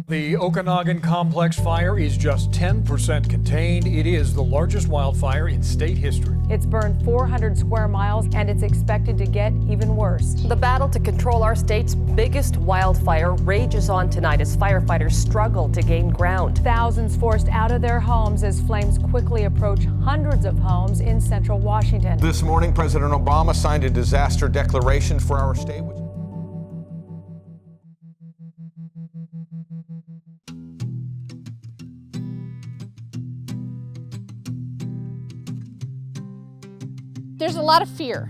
The Okanogan complex fire is just 10% contained. It is the largest wildfire in state history. It's burned 400 square miles, and it's expected to get even worse. The battle to control our state's biggest wildfire rages on tonight as firefighters struggle to gain ground. Thousands forced out of their homes as flames quickly approach hundreds of homes in central Washington. This morning, President Obama signed a disaster declaration for our state. There's a lot of fear.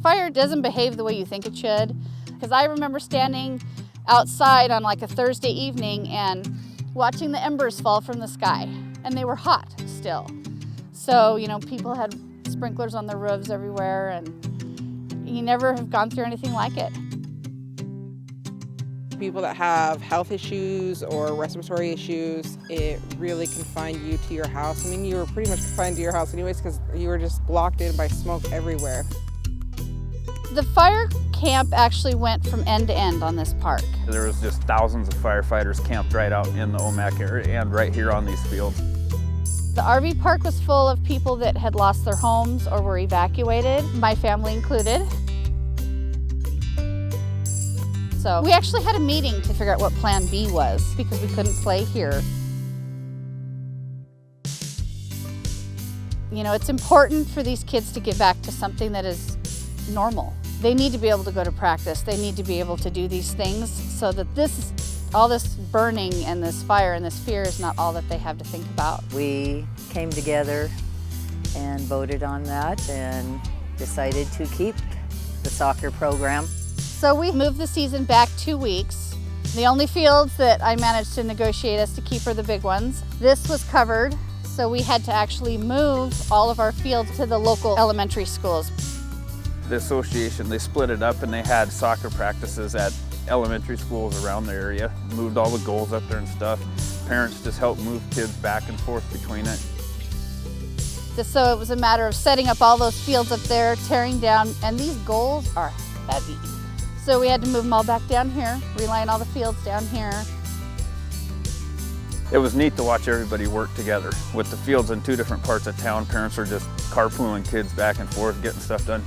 Fire doesn't behave the way you think it should. Because I remember standing outside on like a Thursday evening and watching the embers fall from the sky. And they were hot still. So, you know, people had sprinklers on their roofs everywhere, and you never have gone through anything like it. People that have health issues or respiratory issues, it really confined you to your house. I mean, you were pretty much confined to your house anyways because you were just blocked in by smoke everywhere. The fire camp actually went from end to end on this park. There was just thousands of firefighters camped right out in the OMAC area and right here on these fields. The RV park was full of people that had lost their homes or were evacuated, my family included. So we actually had a meeting to figure out what Plan B was because we couldn't play here. You know, it's important for these kids to get back to something that is normal. They need to be able to go to practice. They need to be able to do these things so that all this burning and this fire and this fear is not all that they have to think about. We came together and voted on that and decided to keep the soccer program. So we moved the season back 2 weeks. The only fields that I managed to negotiate us to keep are the big ones. This was covered, so we had to actually move all of our fields to the local elementary schools. The association, they split it up and they had soccer practices at elementary schools around the area. Moved all the goals up there and stuff. Parents just helped move kids back and forth between it. So it was a matter of setting up all those fields up there, tearing down, and these goals are heavy. So we had to move them all back down here, reline all the fields down here. It was neat to watch everybody work together. With the fields in two different parts of town, parents were just carpooling kids back and forth, getting stuff done.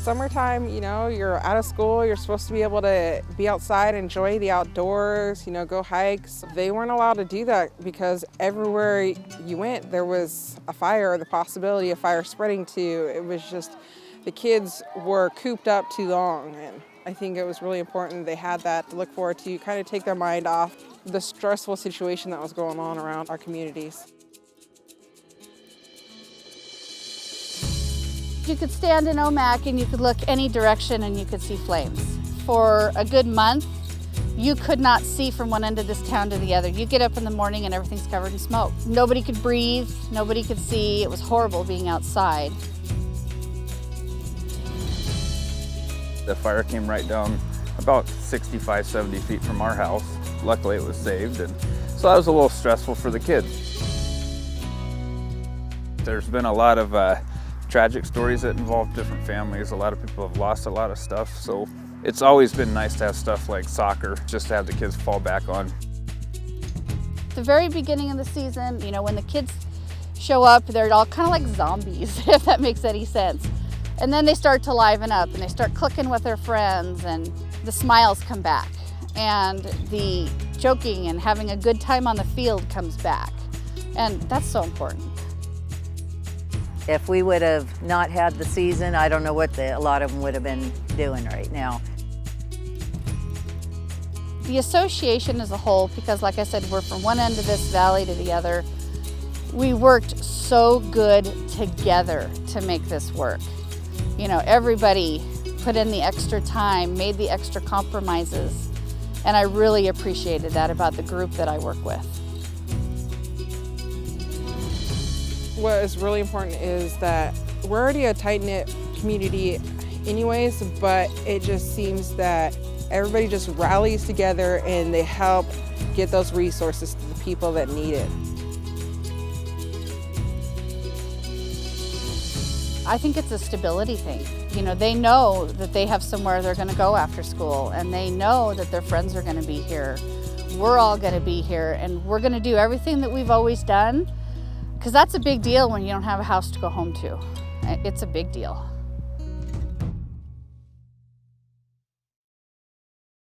Summertime, you know, you're out of school, you're supposed to be able to be outside, enjoy the outdoors, you know, go hikes. They weren't allowed to do that because everywhere you went, there was a fire or the possibility of fire spreading to. It was just, the kids were cooped up too long, and I think it was really important they had that to look forward to, kind of take their mind off the stressful situation that was going on around our communities. You could stand in OMAC and you could look any direction and you could see flames. For a good month, you could not see from one end of this town to the other. You get up in the morning and everything's covered in smoke. Nobody could breathe, nobody could see. It was horrible being outside. The fire came right down about 65, 70 feet from our house. Luckily it was saved, and so that was a little stressful for the kids. There's been a lot of tragic stories that involve different families. A lot of people have lost a lot of stuff, so it's always been nice to have stuff like soccer, just to have the kids fall back on. The very beginning of the season, you know, when the kids show up, they're all kind of like zombies, if that makes any sense. And then they start to liven up and they start clicking with their friends and the smiles come back and the joking and having a good time on the field comes back. And that's so important. If we would have not had the season, I don't know what a lot of them would have been doing right now. The association as a whole, because like I said, we're from one end of this valley to the other, we worked so good together to make this work. You know, everybody put in the extra time, made the extra compromises, and I really appreciated that about the group that I work with. What is really important is that we're already a tight-knit community anyways, but it just seems that everybody just rallies together and they help get those resources to the people that need it. I think it's a stability thing. You know, they know that they have somewhere they're going to go after school, and they know that their friends are going to be here. We're all going to be here, and we're going to do everything that we've always done, because that's a big deal when you don't have a house to go home to. It's a big deal.